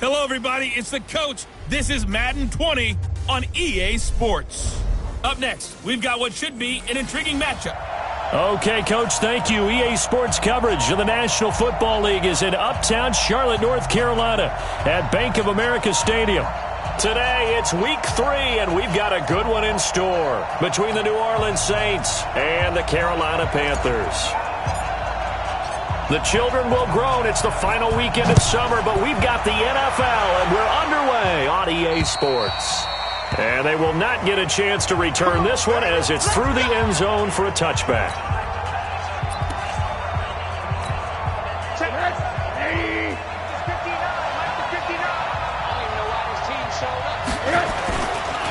Hello, everybody. It's the coach. This is Madden 20 on EA Sports. Up next, we've got what should be an intriguing matchup. Okay, Coach, thank you. EA Sports coverage of the National Football League is in uptown Charlotte, North Carolina at Bank of America Stadium. Today, it's week 3, and we've got a good one in store between the New Orleans Saints and the Carolina Panthers. The children will groan. It's the final weekend of summer, but we've got the NFL, and we're underway on EA Sports. And they will not get a chance to return this one as it's through the end zone for a touchback.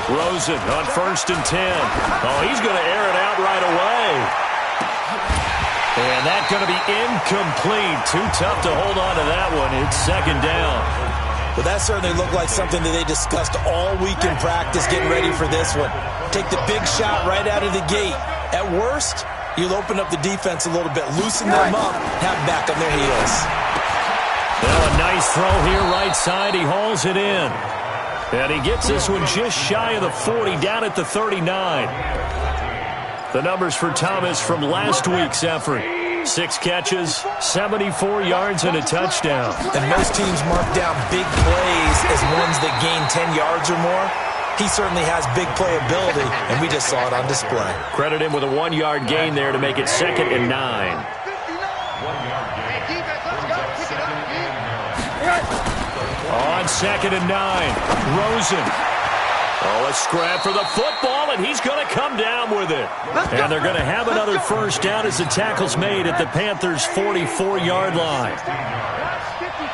Rosen on 1st and 10. Oh, he's going to air it out right away. And that's going to be incomplete. Too tough to hold on to that one. It's 2nd down. Well, that certainly looked like something that they discussed all week in practice, getting ready for this one. Take the big shot right out of the gate. At worst, you'll open up the defense a little bit, loosen them up, have them back on their heels. Well, a nice throw here right side. He hauls it in. And he gets this one just shy of the 40, down at the 39. The numbers for Thomas from last week's effort. 6 catches, 74 yards, and a touchdown. And most teams mark down big plays as ones that gain 10 yards or more. He certainly has big playability, and we just saw it on display. Credit him with a 1-yard gain there to make it 2nd and 9. On 2nd and 9, Rosen. Oh, a scrap for the football, and he's going to come down with it. And they're going to have another first down as the tackle's made at the Panthers' 44-yard line.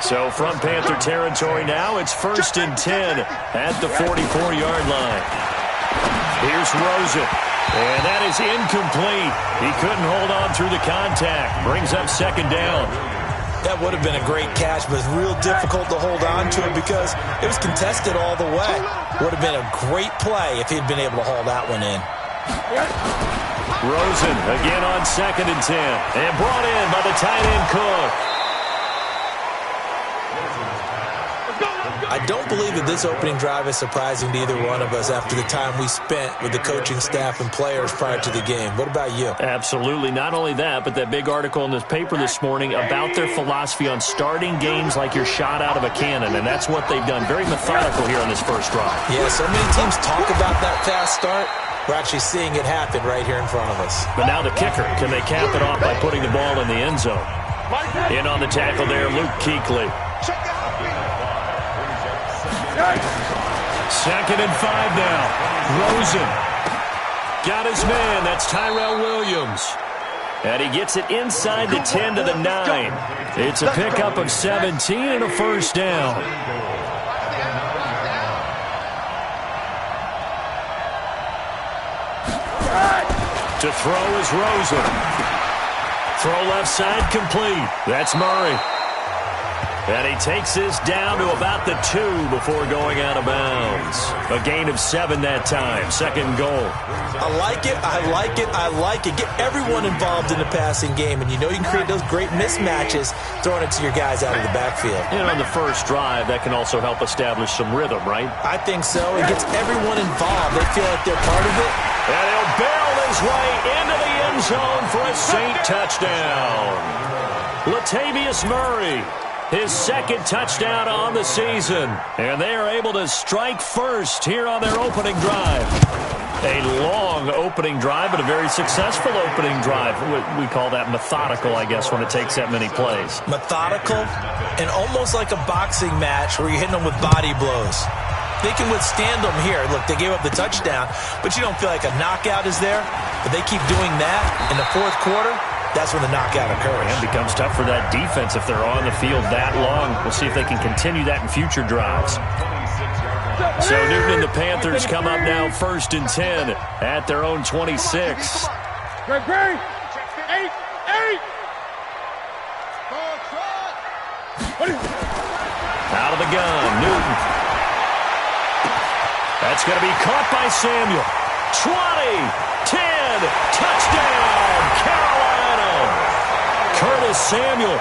So from Panther territory now, it's 1st and 10 at the 44-yard line. Here's Rosen, and that is incomplete. He couldn't hold on through the contact. Brings up 2nd down. That would have been a great catch, but it's real difficult to hold on to it because it was contested all the way. Would have been a great play if he'd been able to haul that one in. Rosen again on 2nd and 10, and brought in by the tight end Cook. I don't believe that this opening drive is surprising to either one of us after the time we spent with the coaching staff and players prior to the game. What about you? Absolutely. Not only that, but that big article in this paper this morning about their philosophy on starting games like you're shot out of a cannon, and that's what they've done. Very methodical here on this first drive. Yeah, so many teams talk about that fast start. We're actually seeing it happen right here in front of us. But now the kicker. Can they cap it off by putting the ball in the end zone? In on the tackle there, Luke Kuechly. 2nd and 5 now. Rosen got his man. That's Tyrell Williams. And he gets it inside the 10 to the 9. It's a pickup of 17 and a first down. To throw is Rosen. Throw left side complete. That's Murray. And he takes this down to about the 2 before going out of bounds. A gain of 7 that time. 2nd goal. I like it. I like it. I like it. Get everyone involved in the passing game. And you know you can create those great mismatches throwing it to your guys out of the backfield. And on the first drive, that can also help establish some rhythm, right? I think so. It gets everyone involved. They feel like they're part of it. And he'll barrel his way into the end zone for a Saint touchdown. Latavius Murray. His 2nd touchdown on the season. And they are able to strike first here on their opening drive. A long opening drive, but a very successful opening drive. We call that methodical, I guess, when it takes that many plays. Methodical and almost like a boxing match where you're hitting them with body blows. They can withstand them here. Look, they gave up the touchdown, but you don't feel like a knockout is there. But they keep doing that in the 4th quarter. That's when the knockout occurs. It becomes tough for that defense if they're on the field that long. We'll see if they can continue that in future drives. So Newton and the Panthers come up now 1st and 10 at their own 26. Great. 8. Out of the gun, Newton. That's going to be caught by Samuel. 20, 10, touchdown, Carolina. Curtis Samuel,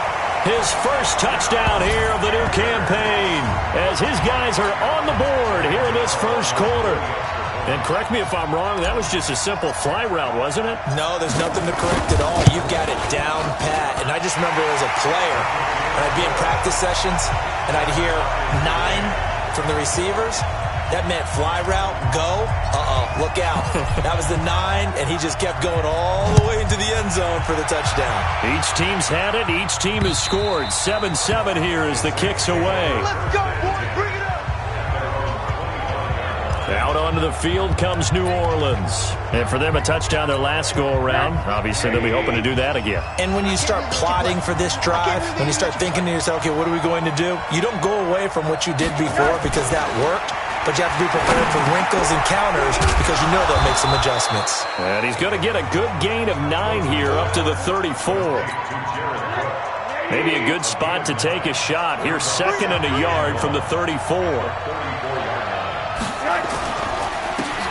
his first touchdown here of the new campaign, as his guys are on the board here in this first quarter. And correct me if I'm wrong, that was just a simple fly route, wasn't it? No, there's nothing to correct at all. You've got it down pat. And I just remember as a player, when I'd be in practice sessions, and I'd hear 9 from the receivers. That meant fly route, go, look out. That was the 9, and he just kept going all the way into the end zone for the touchdown. Each team's had it. Each team has scored. 7-7 here as the kick's away. Let's go, boy. Bring it up. Out onto the field comes New Orleans. And for them, a touchdown their last go-around. Obviously, they'll be hoping to do that again. And when you start plotting for this drive, when you start thinking to yourself, okay, what are we going to do? You don't go away from what you did before because that worked. But you have to be prepared for wrinkles and counters because you know they'll make some adjustments. And he's going to get a good gain of 9 here up to the 34. Maybe a good spot to take a shot. Here's 2nd and a yard from the 34.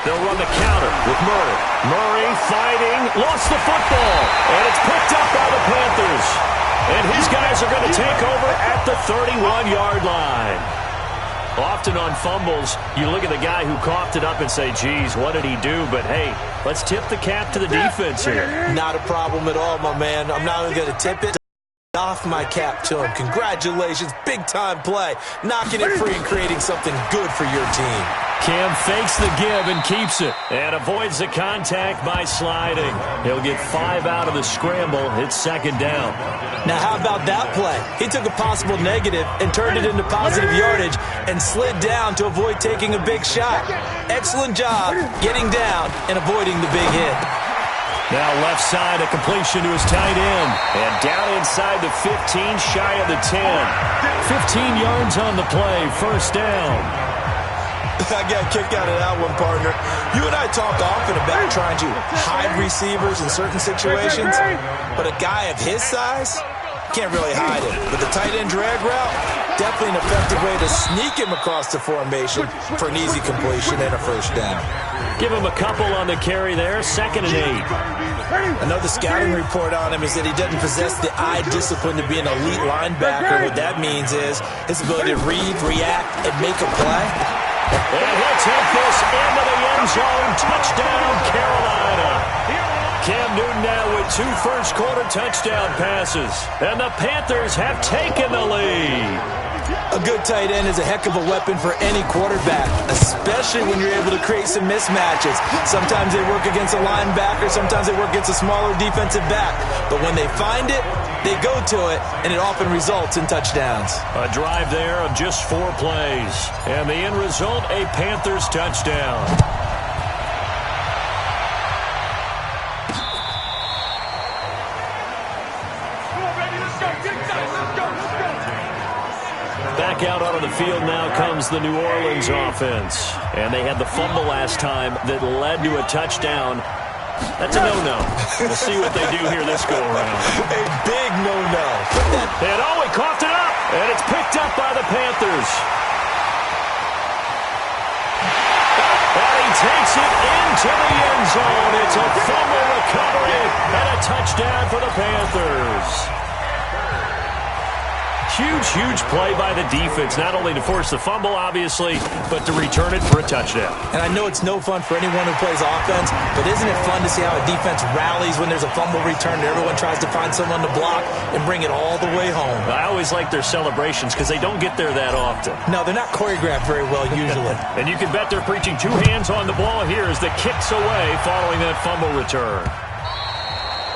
They'll run the counter with Murray. Murray fighting, lost the football, and it's picked up by the Panthers. And his guys are going to take over at the 31-yard line. Often on fumbles, you look at the guy who coughed it up and say, geez, what did he do? But, hey, let's tip the cap to the defense here. Not a problem at all, my man. I'm not even going to tip it. Off my cap to him. Congratulations. Big-time play. Knocking it free and creating something good for your team. Cam fakes the give and keeps it and avoids the contact by sliding. He'll get 5 out of the scramble. It's 2nd down. Now, how about that play? He took a possible negative and turned it into positive yardage and slid down to avoid taking a big shot. Excellent job getting down and avoiding the big hit. Now left side, a completion to his tight end. And down inside the 15, shy of the 10. 15 yards on the play, 1st down. I got kicked out of that one, partner. You and I talk often about trying to hide receivers in certain situations, but a guy of his size can't really hide him. But the tight end drag route, definitely an effective way to sneak him across the formation for an easy completion and a 1st down. Give him a couple on the carry there, 2nd and 8. Another scouting report on him is that he doesn't possess the eye discipline to be an elite linebacker. What that means is his ability to read, react, and make a play. And he'll take this into the end zone. Touchdown, Carolina. Cam Newton now with 2 first-quarter touchdown passes. And the Panthers have taken the lead. A good tight end is a heck of a weapon for any quarterback, especially when you're able to create some mismatches. Sometimes they work against a linebacker, sometimes they work against a smaller defensive back. But when they find it, they go to it, and it often results in touchdowns. A drive there of just 4 plays. And the end result, a Panthers touchdown. Back out onto the field now comes the New Orleans offense. And they had the fumble last time that led to a touchdown. That's a no-no. We'll see what they do here this go-around. A big no-no. And he coughed it up. And it's picked up by the Panthers. And he takes it into the end zone. It's a fumble recovery and a touchdown for the Panthers. Huge play by the defense, not only to force the fumble, obviously, but to return it for a touchdown. And I know it's no fun for anyone who plays offense, but isn't it fun to see how a defense rallies when there's a fumble return and everyone tries to find someone to block and bring it all the way home? I always like their celebrations because they don't get there that often. No, they're not choreographed very well usually. And you can bet they're preaching 2 hands on the ball here as the kick's away following that fumble return.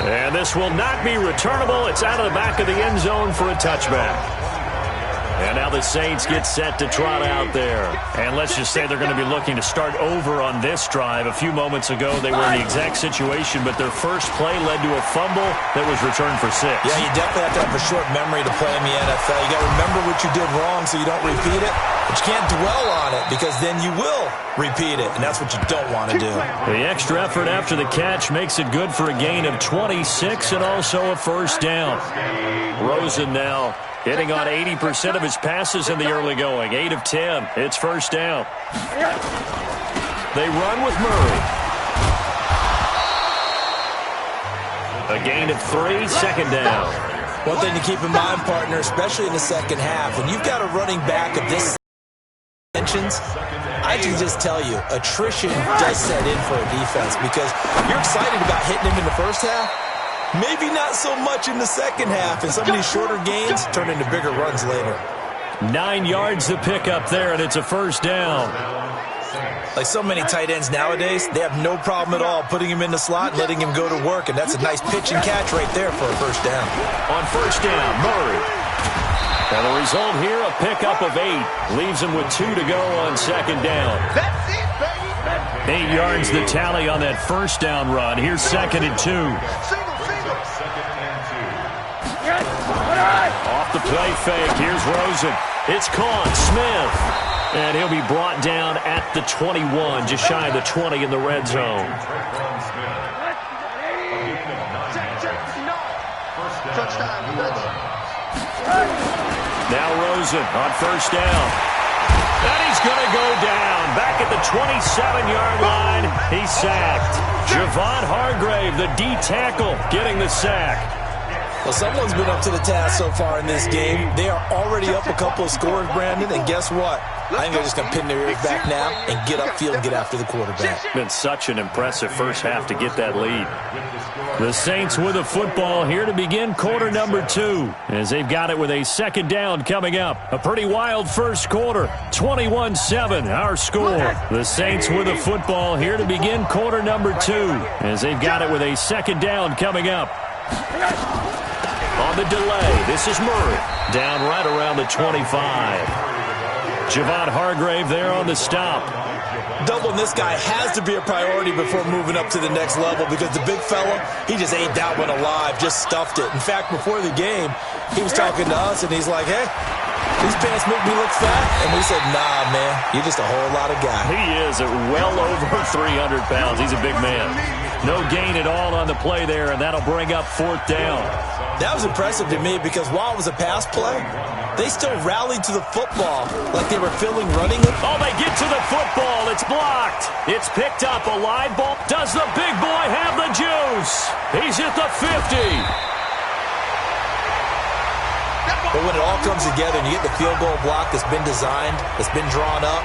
And this will not be returnable. It's out of the back of the end zone for a touchback. And now the Saints get set to trot out there. And let's just say they're going to be looking to start over on this drive. A few moments ago, they were in the exact situation, but their first play led to a fumble that was returned for 6. Yeah, you definitely have to have a short memory to play in the NFL. You got to remember what you did wrong so you don't repeat it. But you can't dwell on it because then you will repeat it, and that's what you don't want to do. The extra effort after the catch makes it good for a gain of 26 and also a 1st down. Rosen now hitting on 80% of his passes in the early going. 8 of 10. It's 1st down. They run with Murray. A gain of 3, 2nd down. One thing to keep in mind, partner, especially in the second half, when you've got a running back of this dimensions, I can just tell you, attrition does set in for a defense because you're excited about hitting him in the first half. Maybe not so much in the second half, and some of these shorter gains turn into bigger runs later. 9 yards to pick up there, and it's a first down. Like so many tight ends nowadays, they have no problem at all putting him in the slot and letting him go to work, and that's a nice pitch and catch right there for a first down. On first down, Murray. And the result here, a pickup of 8. Leaves him with 2 to go on second down. That's it, baby. 8 yards the tally on that first down run. Here's second and 2. Single. Off the play fake. Here's Rosen. It's caught. Smith. And he'll be brought down at the 21, just shy of the 20 in the red zone. Now Rosen on first down. And he's going to go down. Back at the 27-yard line. He's sacked. Javon Hargrave, the D tackle, getting the sack. Well, someone's been up to the task so far in this game. They are already up a couple of scores, Brandon, and guess what? I think they're just going to pin their ears back now and get upfield and get after the quarterback. Been such an impressive first half to get that lead. The Saints with a football here to begin quarter number 2, as they've got it with a second down coming up. A pretty wild first quarter, 21-7, our score. The Saints with a football here to begin quarter number 2, as they've got it with a second down coming up. On the delay, this is Murray, down right around the 25. Javon Hargrave there on the stop. Doubling this guy has to be a priority before moving up to the next level because the big fella, he just ate that one alive, just stuffed it. In fact, before the game, he was talking to us, and he's like, hey, these pants make me look fat. And we said, nah, man, you're just a whole lot of guy. He is at well over 300 pounds. He's a big man. No gain at all on the play there, and that'll bring up fourth down. That was impressive to me because while it was a pass play, they still rallied to the football like they were feeling running it. Oh, they get to the football. It's blocked. It's picked up. A live ball. Does the big boy have the juice? He's at the 50. But when it all comes together and you get the field goal block that's been designed, that's been drawn up,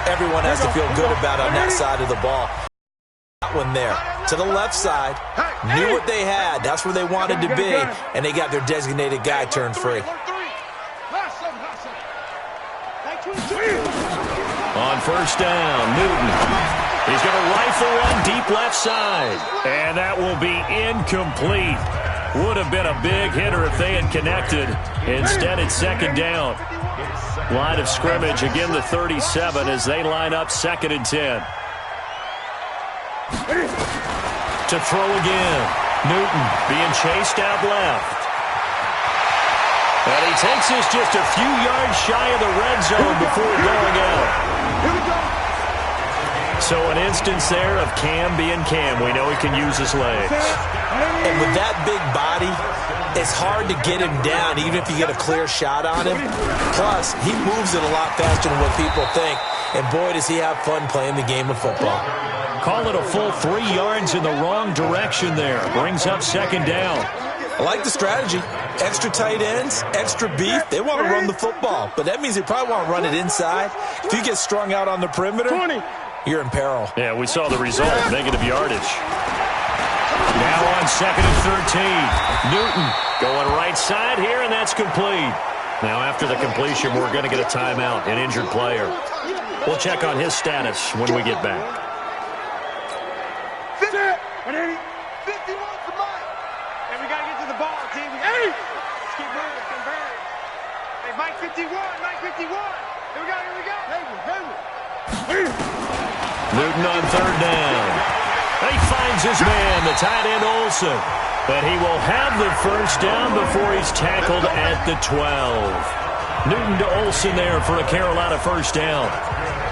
everyone has to feel good about on that side of the ball. That one there to the left side, knew what they had. That's where they wanted to be, and they got their designated guy turned free. On first down, Newton. He's going to rifle one deep left side, and that will be incomplete. Would have been a big hitter if they had connected. Instead, it's second down. Line of scrimmage, again the 37 as they line up second and 10. To throw again. Newton being chased out left. And he takes this just a few yards shy of the red zone before going out. So an instance there of Cam being Cam. We know he can use his legs. And with that big body, it's hard to get him down even if you get a clear shot on him. Plus, he moves it a lot faster than what people think. And boy, does he have fun playing the game of football. Call it a full 3 yards in the wrong direction there. Brings up second down. I like the strategy. Extra tight ends, extra beef. They want to run the football, but that means they probably want to run it inside. If you get strung out on the perimeter, you're in peril. Yeah, we saw the result, negative yardage. Now on second and 13. Newton going right side here, and that's complete. Now after the completion, we're going to get a timeout, an injured player. We'll check on his status when we get back. 51's the mark. And we got to get to the ball, team. Hey! Let's keep moving. Convert. Hey, Mike 51. Here we go. Newton on third down. He finds his man, the tight end Olsen. But he will have the first down before he's tackled at the 12. Newton to Olsen there for a Carolina first down.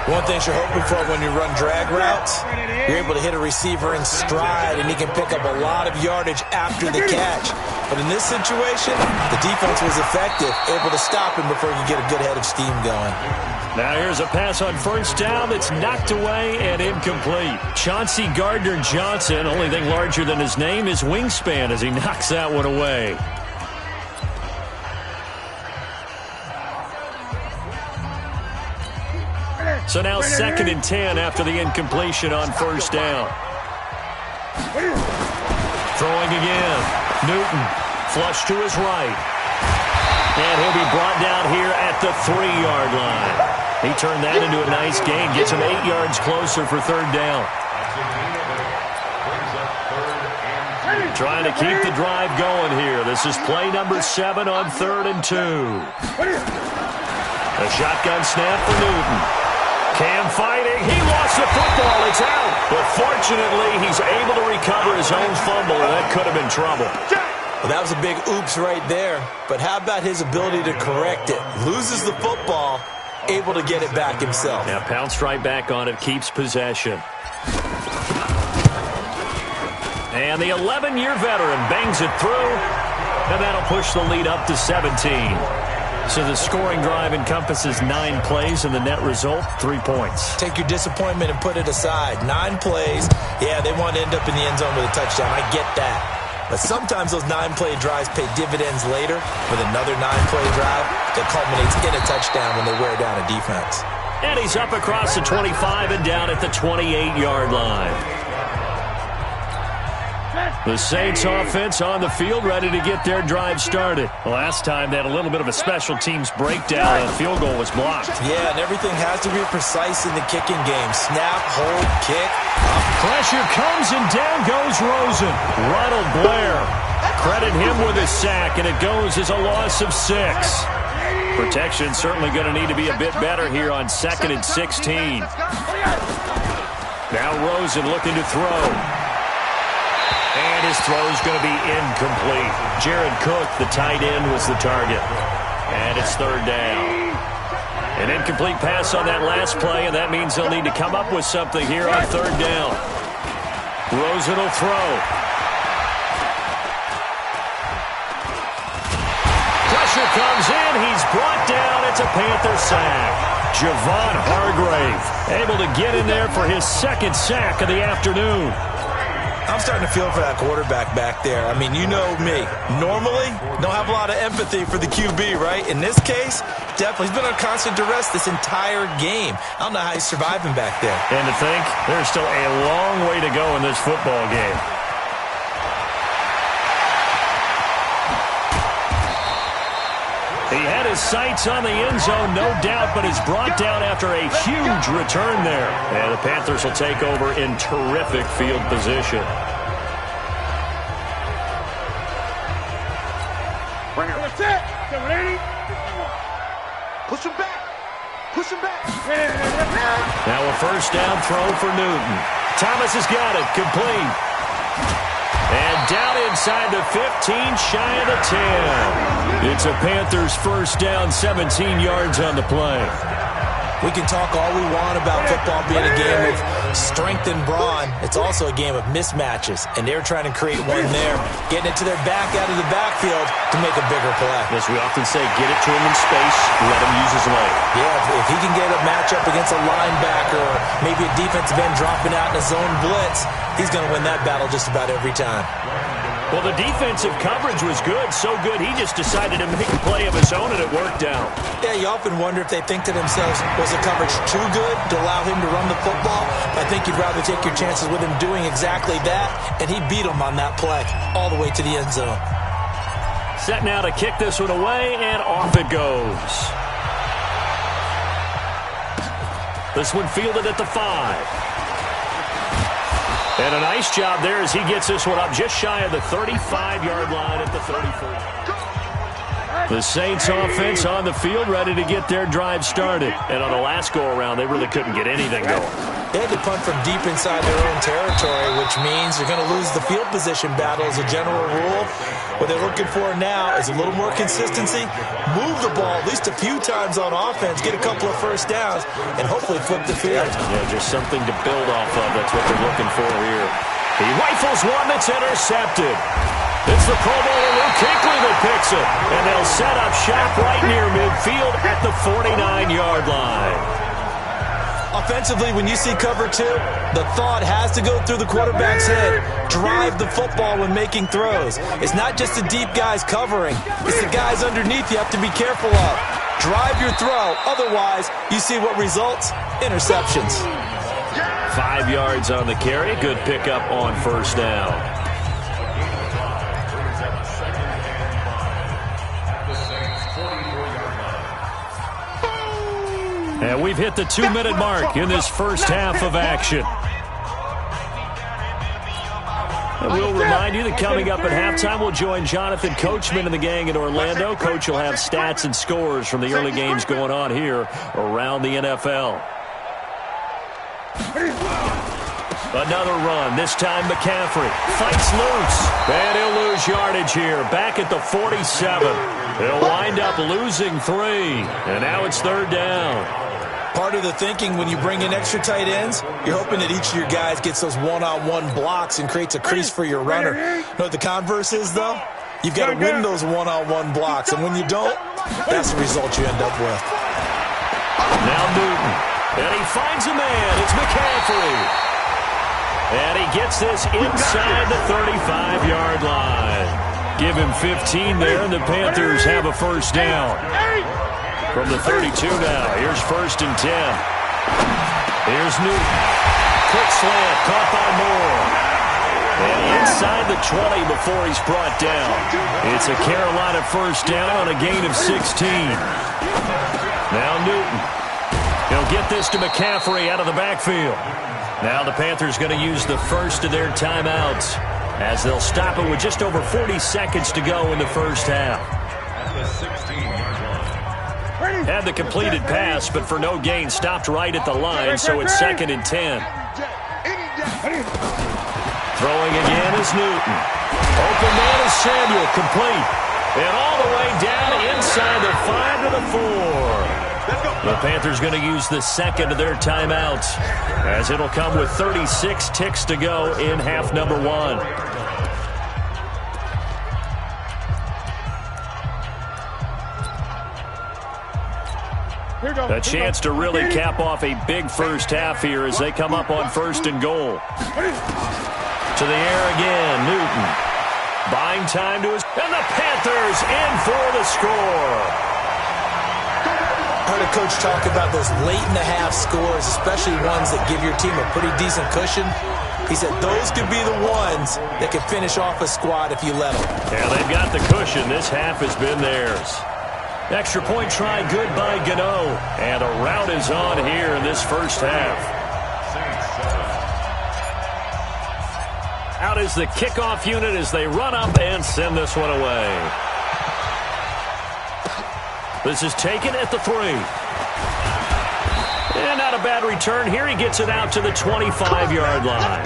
One thing you're hoping for when you run drag routes, you're able to hit a receiver in stride, and he can pick up a lot of yardage after the catch. But in this situation, the defense was effective, able to stop him before he could get a good head of steam going. Now here's a pass on first down that's knocked away and incomplete. Chauncey Gardner-Johnson, only thing larger than his name is wingspan as he knocks that one away. So now 2nd and 10 after the incompletion on first down. Throwing again. Newton, flush to his right. And he'll be brought down here at the 3-yard line. He turned that into a nice gain, gets him 8 yards closer for 3rd down. Trying to keep the drive going here. This is play number 7 on 3rd and 2. A shotgun snap for Newton. Cam fighting. He lost the football. It's out. But fortunately, he's able to recover his own fumble. That could have been trouble. Well, that was a big oops right there. But how about his ability to correct it? Loses the football, able to get it back himself. Yeah, pounced right back on it, keeps possession. And the 11-year veteran bangs it through, and that'll push the lead up to 17. So the scoring drive encompasses 9 plays, and the net result, 3 points. Take your disappointment and put it aside. 9 plays. Yeah, they want to end up in the end zone with a touchdown. I get that. But sometimes those 9-play drives pay dividends later with another 9-play drive that culminates in a touchdown when they wear down a defense. And he's up across the 25 and down at the 28-yard line. The Saints offense on the field, ready to get their drive started. Last time they had a little bit of a special teams breakdown. A field goal was blocked. Yeah, and everything has to be precise in the kicking game. Snap, hold, kick. Pressure comes, and down goes Rosen. Ronald Blair. Credit him with a sack, and it goes as a loss of 6. Protection certainly going to need to be a bit better here on 2nd and 16. Now Rosen looking to throw. And his throw is going to be incomplete. Jared Cook, the tight end, was the target. And it's 3rd down. An incomplete pass on that last play, and that means they'll need to come up with something here on 3rd down. Rosen will throw. Pressure comes in. He's brought down. It's a Panther sack. Javon Hargrave able to get in there for his 2nd sack of the afternoon. I'm starting to feel for that quarterback back there. I mean, you know me. Normally, don't have a lot of empathy for the QB, right? In this case, definitely. He's been under constant duress this entire game. I don't know how he's surviving back there. And to think, there's still a long way to go in this football game. He had his sights on the end zone, no doubt, but is brought down after a huge return there. And the Panthers will take over in terrific field position. That's it. 780. Push him back. Push him back. Now a 1st down throw for Newton. Thomas has got it. Complete. And down inside the 15, shy of the 10. It's a Panthers 1st down, 17 yards on the play. We can talk all we want about football being a game of strength and brawn. It's also a game of mismatches, and they're trying to create one there, getting it to their back out of the backfield to make a bigger play. As we often say, get it to him in space, let him use his leg. Yeah, if he can get a matchup against a linebacker or maybe a defensive end dropping out in a zone blitz, he's going to win that battle just about every time. Well, the defensive coverage was good, so good he just decided to make a play of his own, and it worked out. Yeah, you often wonder if they think to themselves, was the coverage too good to allow him to run the football? I think you'd rather take your chances with him doing exactly that, and he beat him on that play all the way to the end zone. Set now to kick this one away, and off it goes. This one fielded at the 5. And a nice job there as he gets this one up just shy of the 35-yard line at the 34. The Saints offense on the field ready to get their drive started. And on the last go-around, they really couldn't get anything going. They had to punt from deep inside their own territory, which means they're going to lose the field position battle as a general rule. What they're looking for now is a little more consistency, move the ball at least a few times on offense, get a couple of 1st downs, and hopefully flip the field. Yeah, just something to build off of. That's what they're looking for here. He rifles one that's intercepted. It's the Pro Bowler Luke Kuechly that picks it. And they'll set up shop right near midfield at the 49-yard line. Offensively, when you see cover 2, the thought has to go through the quarterback's head. Drive the football when making throws. It's not just the deep guys covering. It's the guys underneath you have to be careful of. drive your throw. Otherwise, you see what results? Interceptions. 5 yards on the carry. Good pickup on first down. And we've hit the 2-minute mark in this first half of action. And we'll remind you that coming up at halftime, we'll join Jonathan Coachman and the gang in Orlando. Coach will have stats and scores from the early games going on here around the NFL. Another run, this time McCaffrey fights loose, and he'll lose yardage here, back at the 47. He'll wind up losing 3, and now it's third down. Part of the thinking when you bring in extra tight ends, you're hoping that each of your guys gets those one-on-one blocks and creates a crease for your runner. You know what the converse is, though? You've got to win those one-on-one blocks, and when you don't, that's the result you end up with. Now Newton, and he finds a man. It's McCaffrey. And he gets this inside the 35-yard line. Give him 15 there, and the Panthers have a first down. From the 32 now, here's 1st and 10. Here's Newton. Quick slant, caught by Moore. And inside the 20 before he's brought down. It's a Carolina first down on a gain of 16. Now Newton. He'll get this to McCaffrey out of the backfield. Now the Panthers going to use the first of their timeouts as they'll stop it with just over 40 seconds to go in the first half. Had the completed pass, but for no gain, stopped right at the line, so it's 2nd and 10. Throwing again is Newton. Open man is Samuel, complete. And all the way down inside the 5 to the 4. The Panthers going to use the second of their timeouts as it'll come with 36 ticks to go in half number 1. A chance to really cap off a big first half here as they come up on 1st and goal. To the air again, Newton. Buying time to his... And the Panthers in for the score. I heard a coach talk about those late-in-the-half scores, especially ones that give your team a pretty decent cushion. He said those could be the ones that could finish off a squad if you let them. Yeah, they've got the cushion. This half has been theirs. Extra point try good by Gano. And a rout is on here in this first half. Out is the kickoff unit as they run up and send this one away. This is taken at the 3. And not a bad return here. He gets it out to the 25-yard line.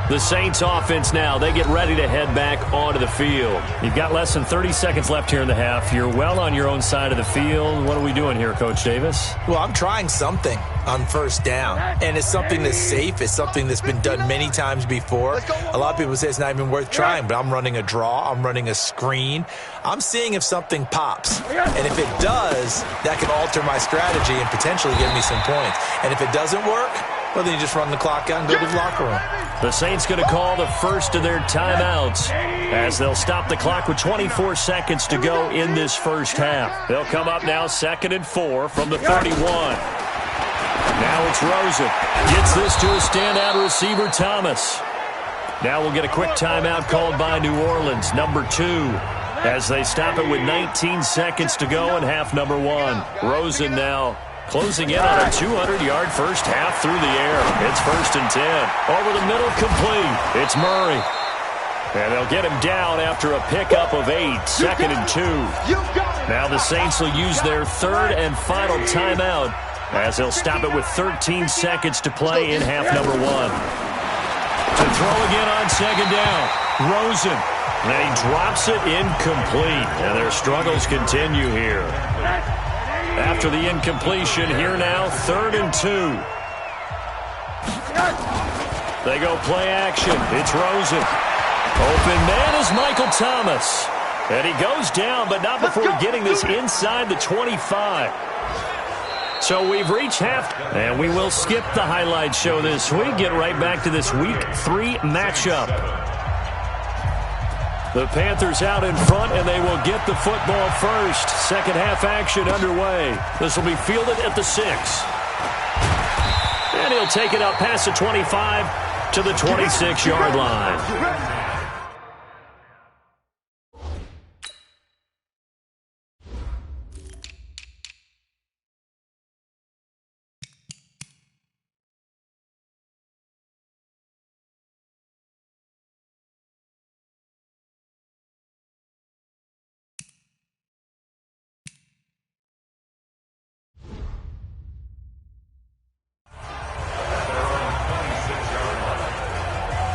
The Saints offense now, they get ready to head back onto the field. You've got less than 30 seconds left here in the half. You're well on your own side of the field. What are we doing here, Coach Davis? Well, I'm trying something on first down, and it's something that's safe. It's something that's been done many times before. A lot of people say it's not even worth trying, but I'm running a draw. I'm running a screen. I'm seeing if something pops, and if it does, that can alter my strategy and potentially give me some points. And if it doesn't work, well, then you just run the clock out and go to the locker room. The Saints going to call the first of their timeouts as they'll stop the clock with 24 seconds to go in this first half. They'll come up now 2nd and 4 from the 31. Now it's Rosen. Gets this to a standout receiver, Thomas. Now we'll get a quick timeout called by New Orleans, number 2, as they stop it with 19 seconds to go in half number 1. Rosen now closing in on a 200-yard first half through the air. It's 1st and 10. Over the middle, complete. It's Murray. And they'll get him down after a pickup of 8. 2nd and 2. Now the Saints will use their 3rd and final timeout as they'll stop it with 13 seconds to play in half number 1. To throw again on 2nd down. Rosen. And he drops it incomplete. And their struggles continue here. After the incompletion, here now, 3rd and 2. They go play action. It's Rosen. Open man is Michael Thomas. And he goes down, but not before getting this inside the 25. So we've reached half, and we will skip the highlight show this week. Get right back to this Week 3 matchup. The Panthers out in front, and they will get the football first. Second half action underway. This will be fielded at the 6. And he'll take it up past the 25 to the 26-yard line.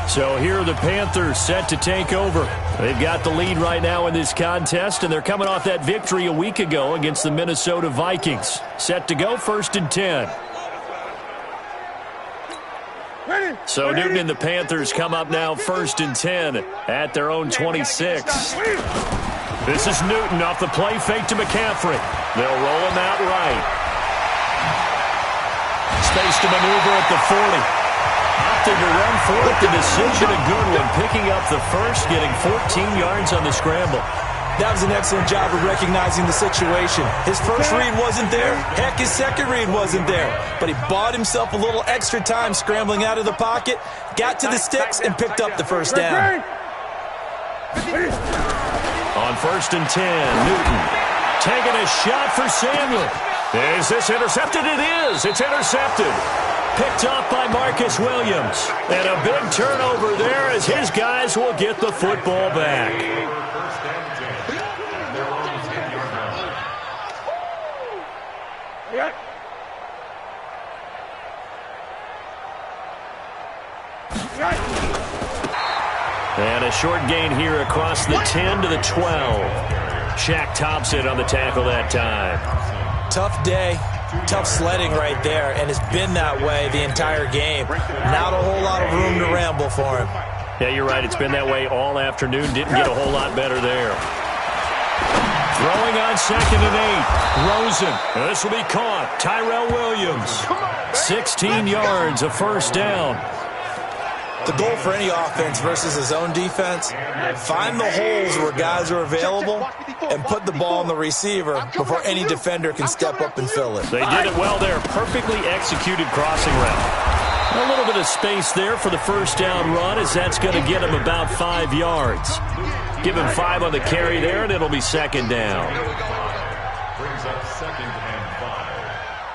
So here are the Panthers set to take over. They've got the lead right now in this contest, and they're coming off that victory a week ago against the Minnesota Vikings. Set to go, 1st and 10. So Newton and the Panthers come up now 1st and 10 at their own 26. This is Newton off the play fake to McCaffrey. They'll roll him out right. Space to maneuver at the 40. Opted to run for it. The decision a good one. Picking up the first, getting 14 yards on the scramble. That was an excellent job of recognizing the situation. His first read wasn't there. Heck, his second read wasn't there. But he bought himself a little extra time scrambling out of the pocket, got to the sticks, and picked up the first down. On 1st and 10, Newton taking a shot for Samuel. Is this intercepted? It is. It's intercepted. Picked off by Marcus Williams. And a big turnover there as his guys will get the football back. And a short gain here across the 10 to the 12. Shaq Thompson on the tackle that time. Tough day. Tough sledding right there, and it's been that way the entire game. Not a whole lot of room to ramble for him. Yeah, you're right. It's been that way all afternoon. Didn't get a whole lot better there. Throwing on 2nd and 8. Rosen. This will be caught. Tyrell Williams. 16 yards, a first down. The goal for any offense versus his own defense, find the holes where guys are available and put the ball on the receiver before any defender can step up and fill it. They did it well there. Perfectly executed crossing route. A little bit of space there for the first down run as that's going to get him about 5 yards. Give him 5 on the carry there, and it'll be 2nd down. Brings up 2nd and 5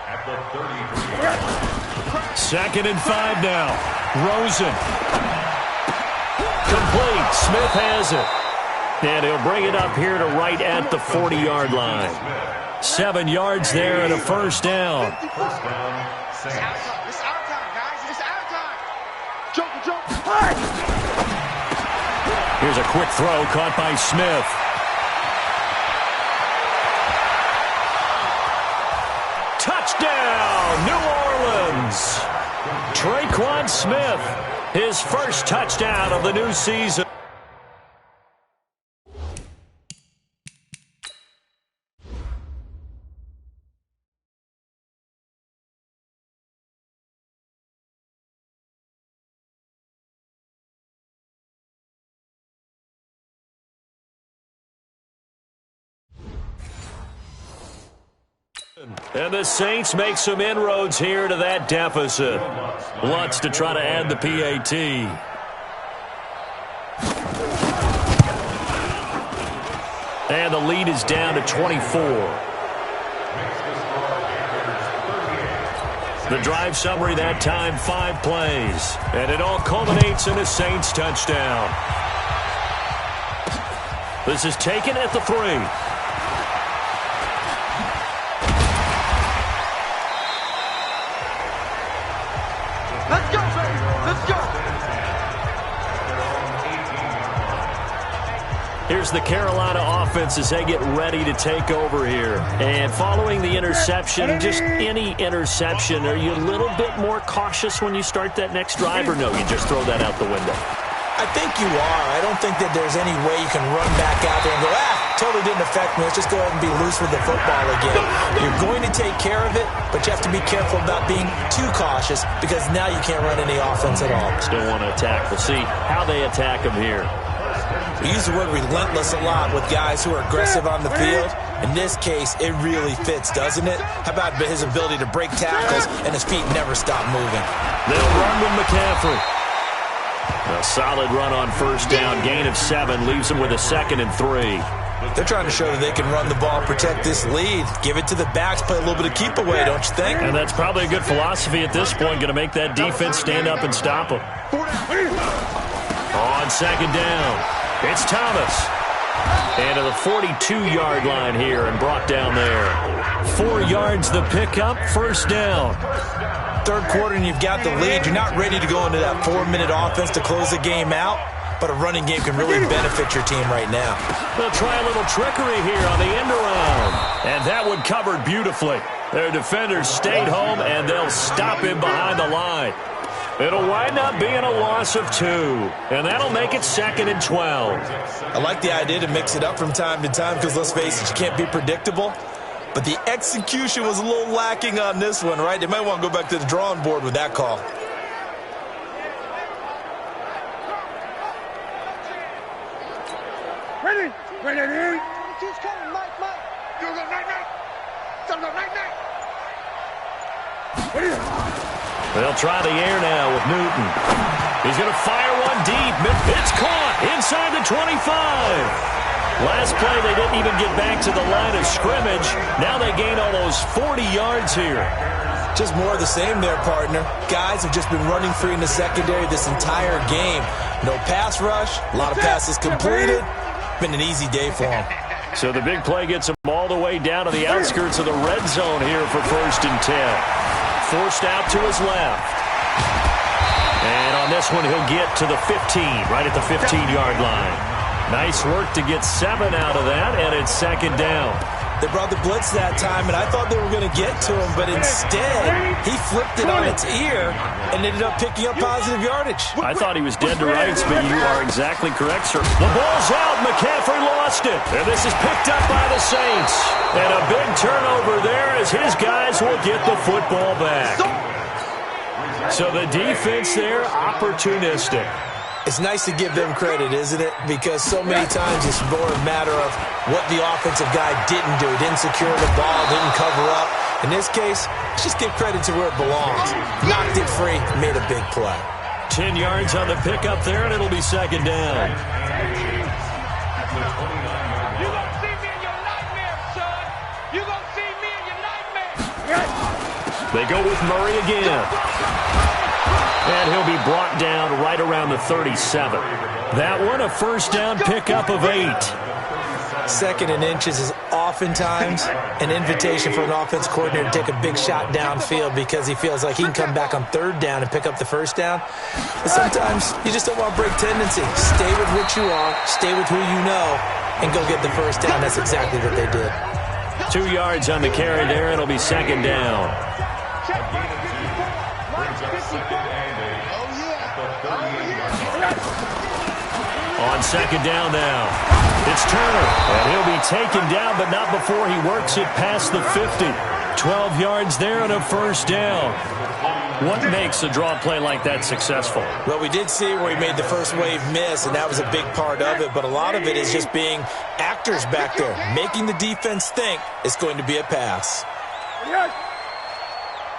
at the 33. 2nd and 5 now. Rosen. Complete. Smith has it. And he'll bring it up here to right at the 40-yard line. 7 yards there and a first down. First down, Saints. It's our time, guys. It's our time. Jump. Here's a quick throw caught by Smith. Touchdown, New Orleans. Traquan Smith, his first touchdown of the new season. And the Saints make some inroads here to that deficit. Lutz to try to add the PAT. And the lead is down to 24. The drive summary that time, 5 plays. And it all culminates in a Saints touchdown. This is taken at the 3. Let's go, baby. Let's go. Here's the Carolina offense as they get ready to take over here. And following the interception, just any interception, are you a little bit more cautious when you start that next drive, or no, you just throw that out the window? I think you are. I don't think that there's any way you can run back out there and go, totally didn't affect me. Let's just go ahead and be loose with the football again. You're going to take care of it, but you have to be careful about being too cautious because now you can't run any offense at all. Still want to attack. We'll see how they attack them here. We use the word relentless a lot with guys who are aggressive on the field. In this case, it really fits, doesn't it? How about his ability to break tackles and his feet never stop moving? They'll run with McCaffrey. A solid run on first down. Gain of 7 leaves them with a 2nd and 3. They're trying to show that they can run the ball, protect this lead. Give it to the backs, play a little bit of keep away, don't you think? And that's probably a good philosophy at this point, going to make that defense stand up and stop them. On second down, it's Thomas. And to the 42-yard line here and brought down there. 4 yards the pickup, first down. Third quarter and you've got the lead. You're not ready to go into that 4-minute offense to close the game out. But a running game can really benefit your team right now. They'll try a little trickery here on the end around. And that one covered beautifully. Their defenders stayed home, and they'll stop him behind the line. It'll wind up being a loss of 2. And that'll make it 2nd and 12. I like the idea to mix it up from time to time because, let's face it, you can't be predictable. But the execution was a little lacking on this one, right? They might want to go back to the drawing board with that call. Ready? Ready? He's coming, Mike. You go night. Some go night. They'll try the air now with Newton. He's going to fire one deep. It's caught inside the 25. Last play, they didn't even get back to the line of scrimmage. Now they gain almost 40 yards here. Just more of the same there, partner. Guys have just been running free in the secondary this entire game. No pass rush, a lot of passes completed. Been an easy day for him. So the big play gets him all the way down to the outskirts of the red zone here for 1st and 10. Forced out to his left. And on this one, he'll get to the 15, right at the 15-yard line. Nice work to get 7 out of that, and it's 2nd down. They brought the blitz that time, and I thought they were going to get to him, but instead, he flipped it on its ear and ended up picking up positive yardage. I thought he was dead to rights, but you are exactly correct, sir. The ball's out. McCaffrey lost it. And this is picked up by the Saints. And a big turnover there as his guys will get the football back. So the defense there, opportunistic. It's nice to give them credit, isn't it? Because so many times it's more a matter of what the offensive guy didn't do. Didn't secure the ball, didn't cover up. In this case, let's just give credit to where it belongs. Knocked it free, made a big play. 10 yards on the pickup there, and it'll be 2nd down. You gonna see me in your nightmare, son. You gonna see me in your nightmare. They go with Murray again. And he'll be brought down right around the 37. That one, a first down pickup of 8. 2nd and inches is oftentimes an invitation for an offense coordinator to take a big shot downfield because he feels like he can come back on 3rd down and pick up the first down. But sometimes you just don't want to break tendency. Stay with what you are, stay with who you know, and go get the first down. That's exactly what they did. 2 yards on the carry there. It'll be 2nd down. On 2nd down now, it's Turner, and he'll be taken down, but not before he works it past the 50. 12 yards there and a first down. What makes a draw play like that successful? Well, we did see where he made the first wave miss, and that was a big part of it, but a lot of it is just being actors back there, making the defense think it's going to be a pass.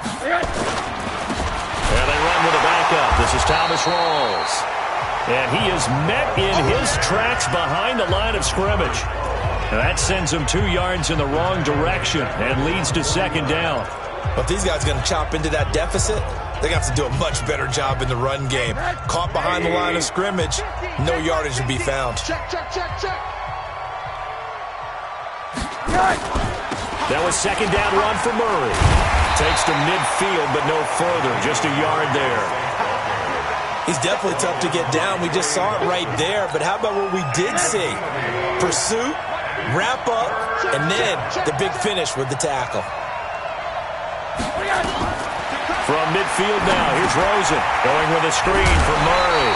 And they run with a backup. This is Thomas Rawls. And he is met in his tracks behind the line of scrimmage. And that sends him 2 yards in the wrong direction and leads to 2nd down. But if these guys are going to chop into that deficit, they're going to have to do a much better job in the run game. Caught behind the line of scrimmage, no yardage to be found. Check. That was 2nd down run for Murray. Takes to midfield, but no further. Just a yard there. He's definitely tough to get down. We just saw it right there. But how about what we did see? Pursuit, wrap up, and then the big finish with the tackle. From midfield now, here's Rosen going with a screen for Murray.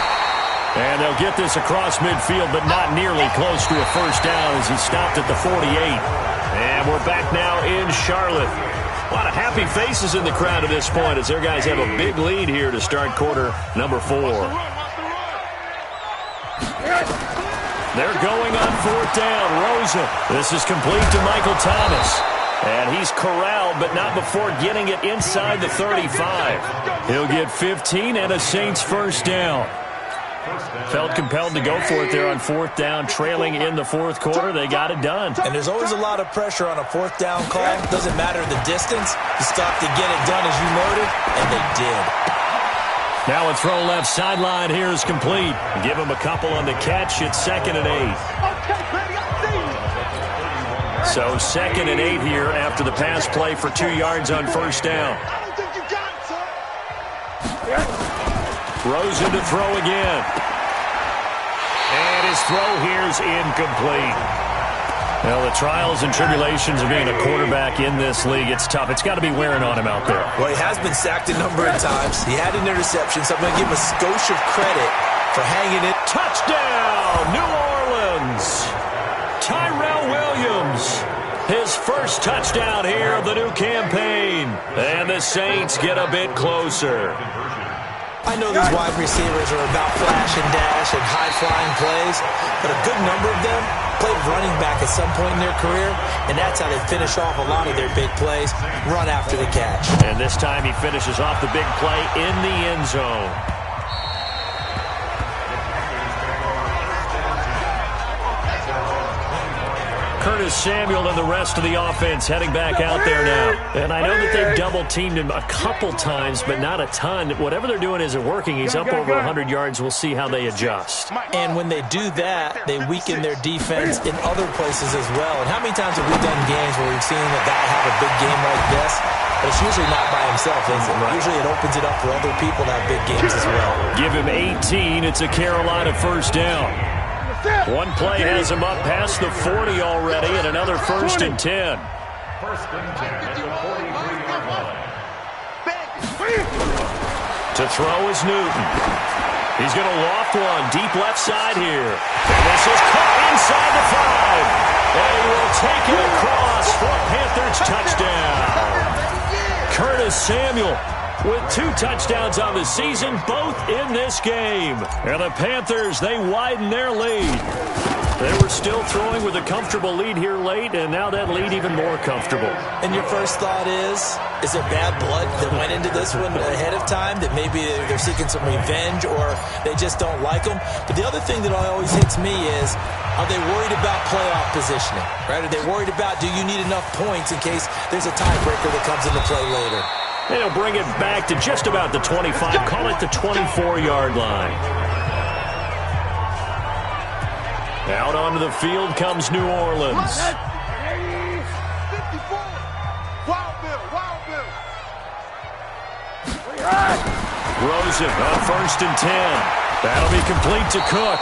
And they'll get this across midfield, but not nearly close to a first down as he stopped at the 48. And we're back now in Charlotte. A lot of happy faces in the crowd at this point as their guys have a big lead here to start quarter number 4. They're going on fourth down. Rosen. This is complete to Michael Thomas. And he's corralled, but not before getting it inside the 35. He'll get 15 and a Saints first down. Felt compelled to go for it there on fourth down, trailing in the fourth quarter. They got it done. And there's always a lot of pressure on a fourth down call. Doesn't matter the distance. You stop to get it done, as you noted, and they did. Now a throw left sideline here is complete. Give him a couple on the catch. It's 2nd and 8. So 2nd and 8 here after the pass play for 2 yards on first down. Rosen to throw again. And his throw here's incomplete. Well, the trials and tribulations of being a quarterback in this league, it's tough. It's got to be wearing on him out there. Well, he has been sacked a number of times. He had an interception, so I'm going to give him a skosh of credit for hanging it. Touchdown, New Orleans. Tyrell Williams. His first touchdown here of the new campaign. And the Saints get a bit closer. I know these wide receivers are about flash and dash and high-flying plays, but a good number of them played running back at some point in their career, and that's how they finish off a lot of their big plays, run after the catch. And this time he finishes off the big play in the end zone. Curtis Samuel and the rest of the offense heading back out there now. And I know that they've double-teamed him a couple times, but not a ton. Whatever they're doing isn't working. He's up over 100 yards. We'll see how they adjust. And when they do that, they weaken their defense in other places as well. And how many times have we done games where we've seen a guy have a big game like this? But it's usually not by himself, is it? Usually it opens it up for other people to have big games as well. Give him 18. It's a Carolina first down. One play has him up past the 40 already, and another 1st and 10. First and 10 at the 43-yard line. To throw is Newton. He's going to loft one deep left side here. And this is caught inside the 5. And he will take it across for a Panthers touchdown. Curtis Samuel with 2 touchdowns on the season, both in this game. And the Panthers, they widen their lead. They were still throwing with a comfortable lead here late, and now that lead even more comfortable. And your first thought is there bad blood that went into this one ahead of time, that maybe they're seeking some revenge or they just don't like them? But the other thing that always hits me is, are they worried about playoff positioning? Right? Are they worried about, do you need enough points in case there's a tiebreaker that comes into play later? They'll bring it back to just about the 25. Call it the 24-yard line. Out onto the field comes New Orleans. Rosen on 1st and 10. That'll be complete to Cook.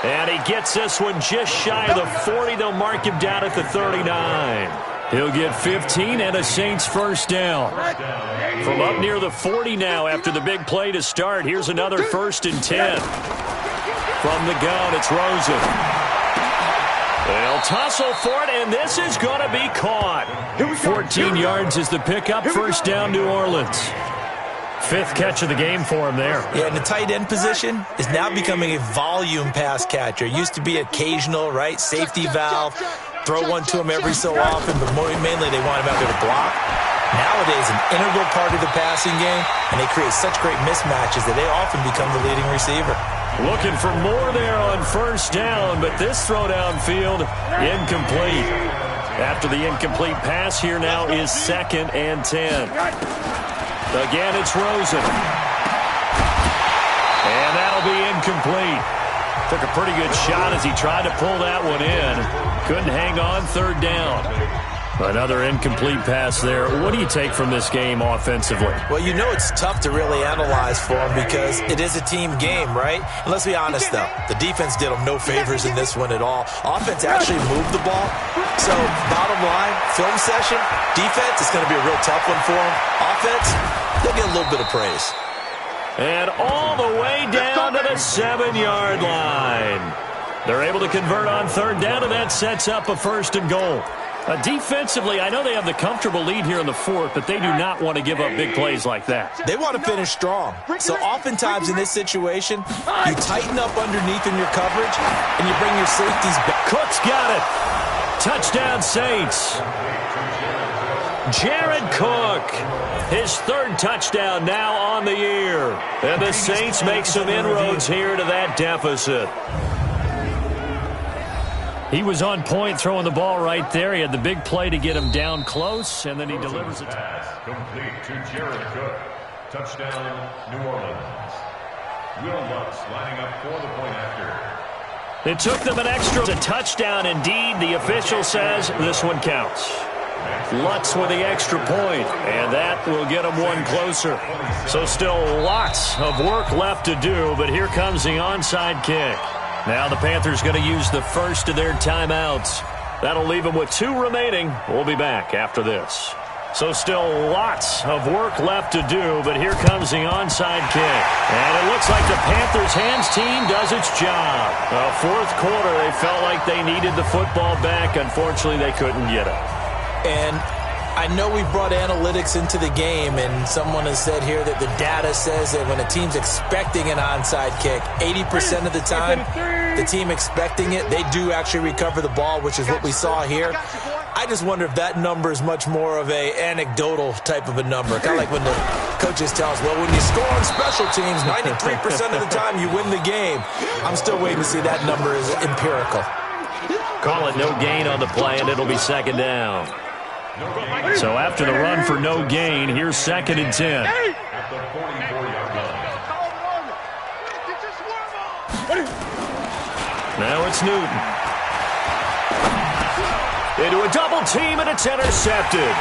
And he gets this one just shy of the 40. They'll mark him down at the 39. He'll get 15 and a Saints first down. From up near the 40 now after the big play to start. Here's another 1st and 10. From the gun, it's Rosen. They'll tussle for it, and this is going to be caught. 14 yards is the pickup. First down, New Orleans. 5th catch of the game for him there. Yeah, and the tight end position is now becoming a volume pass catcher. It used to be occasional, right? Safety valve. Throw one to him every so often, but mainly they want him out there to block. Nowadays, an integral part of the passing game, and they create such great mismatches that they often become the leading receiver. Looking for more there on first down, but this throw downfield, incomplete. After the incomplete pass, here now is 2nd and 10. Again, it's Rosen. And that'll be incomplete. Took a pretty good shot as he tried to pull that one in. Couldn't hang on, 3rd down. Another incomplete pass there. What do you take from this game offensively? Well, you know it's tough to really analyze for them because it is a team game, right? And let's be honest, though. The defense did them no favors in this one at all. Offense actually moved the ball. So, bottom line, film session, defense, it's going to be a real tough one for them. Offense, they'll get a little bit of praise. And all the way down to the 7-yard line. They're able to convert on 3rd down, and that sets up a 1st and goal. Defensively, I know they have the comfortable lead here in the fourth, but they do not want to give up big plays like that. They want to finish strong. So oftentimes in this situation, you tighten up underneath in your coverage, and you bring your safeties back. Cook's got it. Touchdown, Saints. Jared Cook, his third touchdown now on the year. And the Saints make some inroads here to that deficit. He was on point throwing the ball right there. He had the big play to get him down close, and then he delivers it. Pass complete to Jared Cook. Touchdown, New Orleans. Will Lutz lining up for the point after. It took them an extra. A touchdown indeed. The official says this one counts. Lutz with the extra point, and that will get them one closer. So still lots of work left to do, but here comes the onside kick. Now the Panthers going to use the first of their timeouts. That'll leave them with 2 remaining. We'll be back after this. So still lots of work left to do, but here comes the onside kick. And it looks like the Panthers' hands team does its job. Fourth quarter, they felt like they needed the football back. Unfortunately, they couldn't get it. And I know we brought analytics into the game, and someone has said here that the data says that when a team's expecting an onside kick, 80% of the time, the team expecting it, they do actually recover the ball, which is what we saw here. I just wonder if that number is much more of a anecdotal type of a number. Kind of like when the coaches tell us, well, when you score on special teams, 93% of the time you win the game. I'm still waiting to see that number is empirical. Call it no gain on the play, and it'll be second down. So after the run for no gain, here's 2nd and 10. At the 44-yard line. Now it's Newton. Into a double team, and it's intercepted.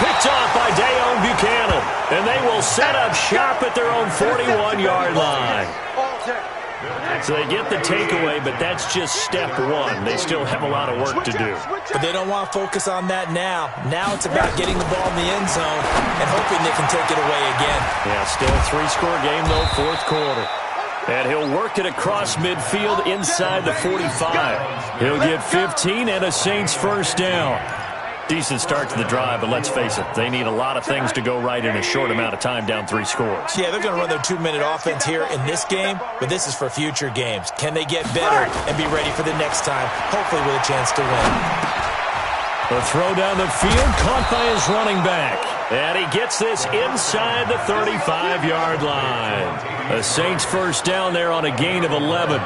Picked off by Dayon Buchanan. And they will set up shop at their own 41-yard line. So they get the takeaway, but that's just step one. They still have a lot of work to do. But they don't want to focus on that now. Now it's about getting the ball in the end zone and hoping they can take it away again. Yeah, still a 3-score game, though, fourth quarter. And he'll work it across midfield inside the 45. He'll get 15 and a Saints first down. Decent start to the drive, but let's face it, they need a lot of things to go right in a short amount of time, down 3 scores. Yeah, they're going to run their 2-minute offense here in this game, but this is for future games. Can they get better and be ready for the next time, hopefully with a chance to win? The throw down the field, caught by his running back. And he gets this inside the 35-yard line. The Saints first down there on a gain of 11.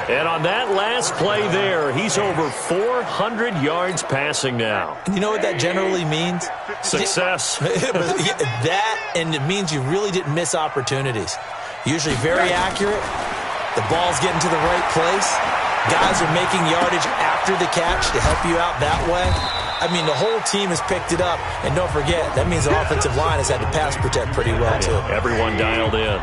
And on that last play there, he's over 400 yards passing now. And you know what that generally means? Success. That, and it means you really didn't miss opportunities. Usually very accurate. The ball's getting to the right place. Guys are making yardage after the catch to help you out that way. I mean, the whole team has picked it up. And don't forget, that means the offensive line has had to pass protect pretty well, too. Everyone dialed in.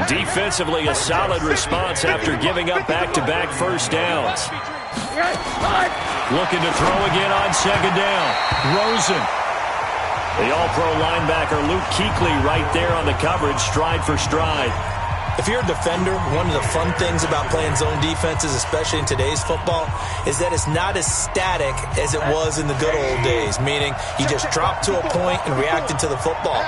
Defensively, a solid response after giving up back-to-back first downs. Looking to throw again on second down. Rosen. The all-pro linebacker Luke Kuechly right there on the coverage, stride for stride. If you're a defender, one of the fun things about playing zone defenses, especially in today's football, is that it's not as static as it was in the good old days, meaning you just drop to a point and reacted to the football.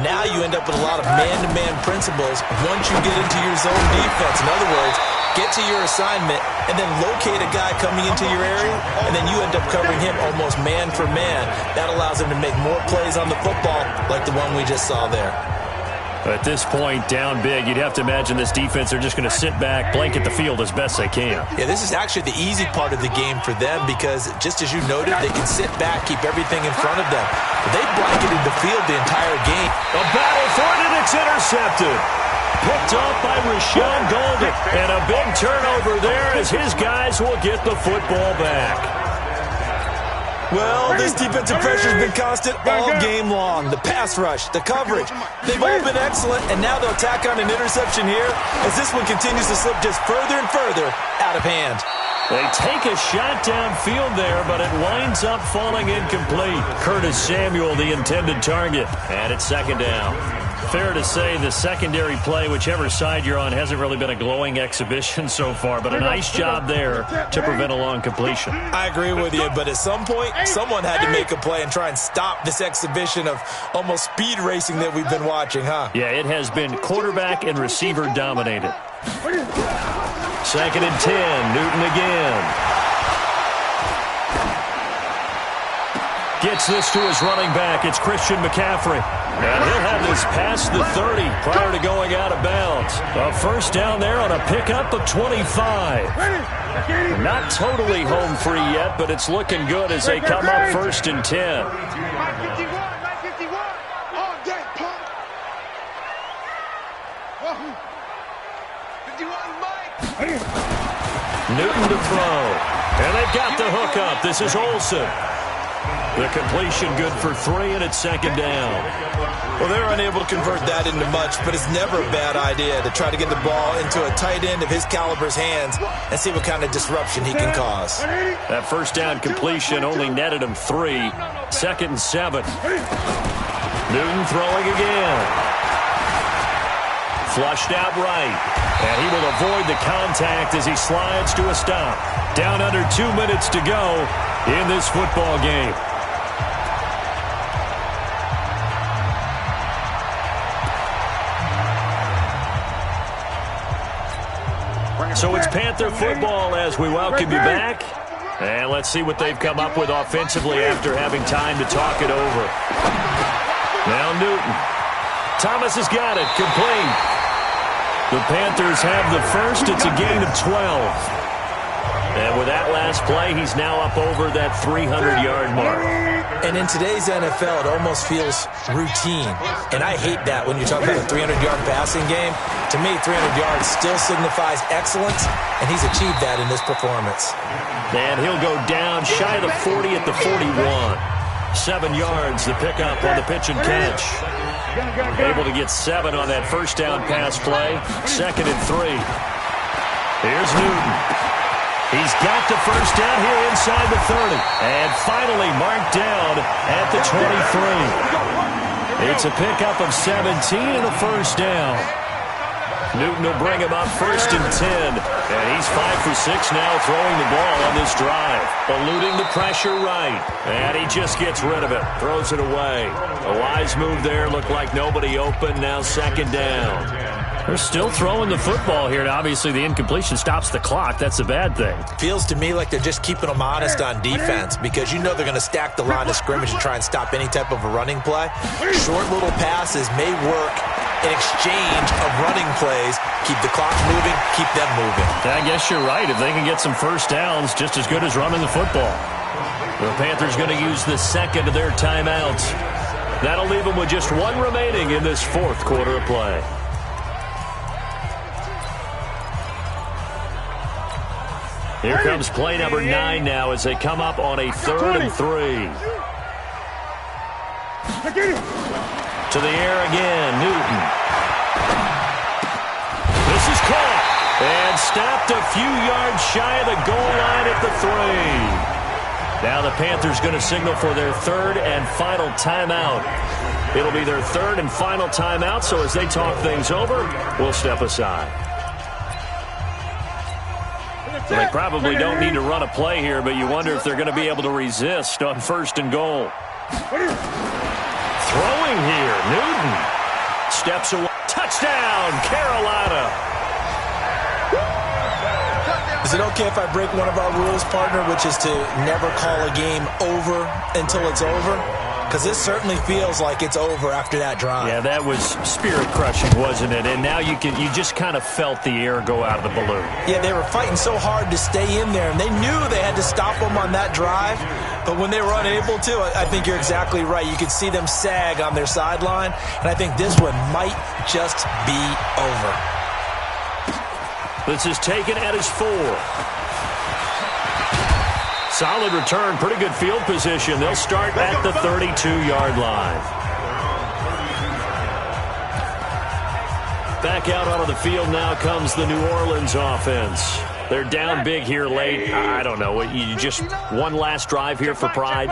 Now you end up with a lot of man-to-man principles once you get into your zone defense. In other words, get to your assignment and then locate a guy coming into your area, and then you end up covering him almost man for man. That allows him to make more plays on the football like the one we just saw there. At this point, down big, you'd have to imagine this defense are just going to sit back, blanket the field as best they can. Yeah, this is actually the easy part of the game for them because, just as you noted, they can sit back, keep everything in front of them. But they blanketed the field the entire game. A battle for it, and it's intercepted. Picked off by Rashawn Golden. And a big turnover there as his guys will get the football back. Well, this defensive pressure has been constant all game long. The pass rush, the coverage, they've all been excellent, and now they'll tack on an interception here as this one continues to slip just further and further out of hand. They take a shot downfield there, but it winds up falling incomplete. Curtis Samuel, the intended target, and it's second down. Fair to say the secondary play, whichever side you're on, hasn't really been a glowing exhibition so far, but a nice job there to prevent a long completion. I agree with you, but at some point, someone had to make a play and try and stop this exhibition of almost speed racing that we've been watching, huh? Yeah, it has been quarterback and receiver dominated. 2nd and 10, Newton again. Gets this to his running back. It's Christian McCaffrey. And he'll have this past the 30 prior to going out of bounds. A first down there on a pickup of 25. Not totally home free yet, but it's looking good as they come up 1st and 10. Mike 51, Mike 51. All day, pump. 51, Mike. Newton to throw. And they've got the hook up. This is Olsen. The completion good for 3, and it's 2nd down. Well, they're unable to convert that into much, but it's never a bad idea to try to get the ball into a tight end of his caliber's hands and see what kind of disruption he can cause. That first down completion only netted him 3. 2nd and 7. Newton throwing again. Flushed out right. And he will avoid the contact as he slides to a stop. Down under 2 minutes to go in this football game. So it's Panther football as we welcome you back. And let's see what they've come up with offensively after having time to talk it over. Now Newton. Thomas has got it. Complete. The Panthers have the first. It's a gain of 12. And with that last play, he's now up over that 300-yard mark. And in today's NFL, it almost feels routine. And I hate that when you talk about a 300-yard passing game. To me, 300 yards still signifies excellence, and he's achieved that in this performance. And he'll go down shy of the 40 at the 41. 7 yards, the pickup on the pitch and catch. Able to get 7 on that first down pass play. 2nd and 3. Here's Newton. He's got the first down here inside the 30. And finally marked down at the 23. It's a pickup of 17 and a first down. Newton will bring him up 1st and 10. And he's 5 for 6 now throwing the ball on this drive. Eluding the pressure right. And he just gets rid of it. Throws it away. A wise move there. Looked like nobody open. Now 2nd down. They're still throwing the football here. And obviously, the incompletion stops the clock. That's a bad thing. Feels to me like they're just keeping them honest on defense because you know they're going to stack the line of scrimmage and try and stop any type of a running play. Short little passes may work in exchange of running plays. Keep the clock moving, keep them moving. I guess you're right. If they can get some first downs, just as good as running the football. The Panthers going to use the second of their timeouts. That'll leave them with just 1 remaining in this 4th quarter of play. Here comes play number 9 now as they come up on a 3rd and 3. To the air again, Newton. This is caught and stopped a few yards shy of the goal line at the 3. Now the Panthers going to signal for their 3rd and final timeout. It'll be their 3rd and final timeout, so as they talk things over, we'll step aside. They probably don't need to run a play here, but you wonder if they're going to be able to resist on 1st and goal. Throwing here, Newton. Steps away. Touchdown, Carolina. Is it okay if I break one of our rules, partner, which is to never call a game over until it's over? Because this certainly feels like it's over after that drive. Yeah, that was spirit-crushing, wasn't it? And now you just kind of felt the air go out of the balloon. Yeah, they were fighting so hard to stay in there, and they knew they had to stop them on that drive. But when they were unable to, I think you're exactly right. You could see them sag on their sideline, and I think this one might just be over. This is taken at his 4. Solid return, pretty good field position. They'll start at the 32-yard line. Back out onto the field now comes the New Orleans offense. They're down big here late. I don't know. You just one last drive here for pride?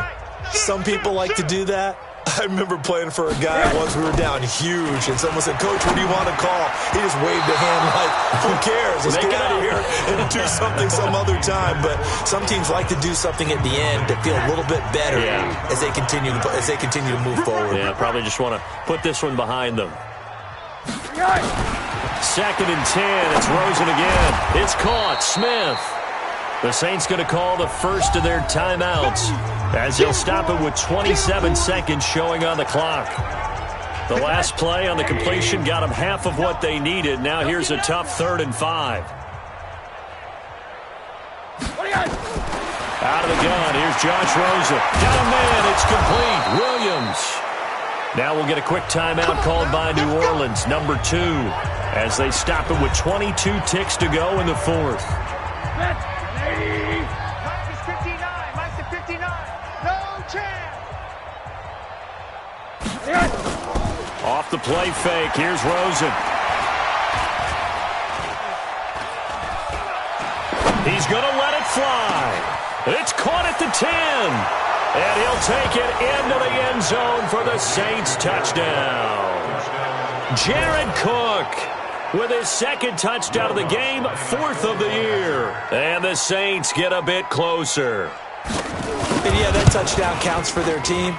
Some people like to do that. I remember playing for a guy once. We were down huge, and someone said, "Coach, what do you want to call?" He just waved a hand like, "Who cares? Let's get out of here and do something some other time." But some teams like to do something at the end to feel a little bit better as they continue to move forward. Yeah, probably just want to put this one behind them. 2nd and 10. It's Rosen again. It's caught. Smith. The Saints going to call the first of their timeouts as they'll stop it with 27 seconds showing on the clock. The last play on the completion got them half of what they needed. Now here's a tough 3rd and 5. Out of the gun. Here's Josh Rosen. Got a man. It's complete. Williams. Now we'll get a quick timeout called by New Orleans, number 2, as they stop it with 22 ticks to go in the 4th. Mike is 59. Mike's at 59. No chance. Off the play fake. Here's Rosen. He's going to let it fly. It's caught at the 10. And he'll take it into the end zone for the Saints touchdown. Jared Cook with his 2nd touchdown of the game, 4th of the year. And the Saints get a bit closer. And yeah, that touchdown counts for their team,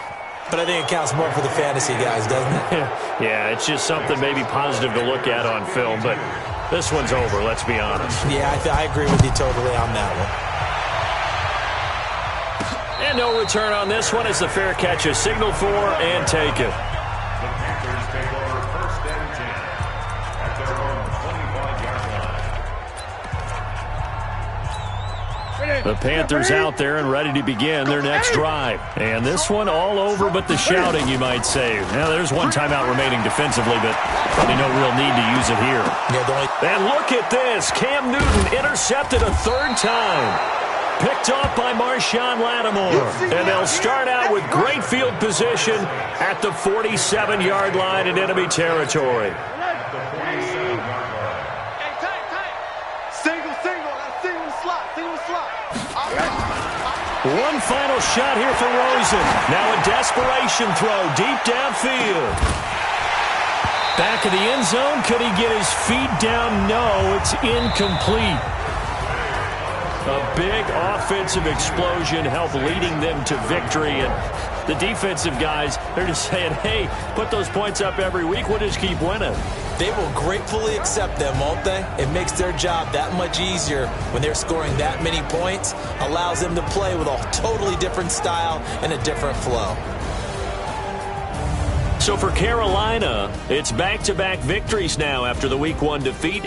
but I think it counts more for the fantasy guys, doesn't it? Yeah, it's just something maybe positive to look at on film, but this one's over, let's be honest. Yeah, I agree with you totally on that one. And no return on this one as the fair catch is signaled for and taken. The Panthers take over 1st and 10 at their own 25-yard line. The Panthers out there and ready to begin their next drive. And this one all over but the shouting, you might say. Now, there's one timeout remaining defensively, but probably no real need to use it here. And look at this. Cam Newton intercepted a 3rd time. Picked off by Marshawn Lattimore. And they'll start out with great field position at the 47-yard line in enemy territory. At the 47-yard line. Hey, tight. Single. That's single slot. One final shot here for Rosen. Now a desperation throw deep downfield. Back of the end zone. Could he get his feet down? No, it's incomplete. A big offensive explosion helped leading them to victory. And the defensive guys, they're just saying, hey, put those points up every week. We'll just keep winning. They will gratefully accept them, won't they? It makes their job that much easier when they're scoring that many points. Allows them to play with a totally different style and a different flow. So for Carolina, it's back-to-back victories now after the Week 1 defeat.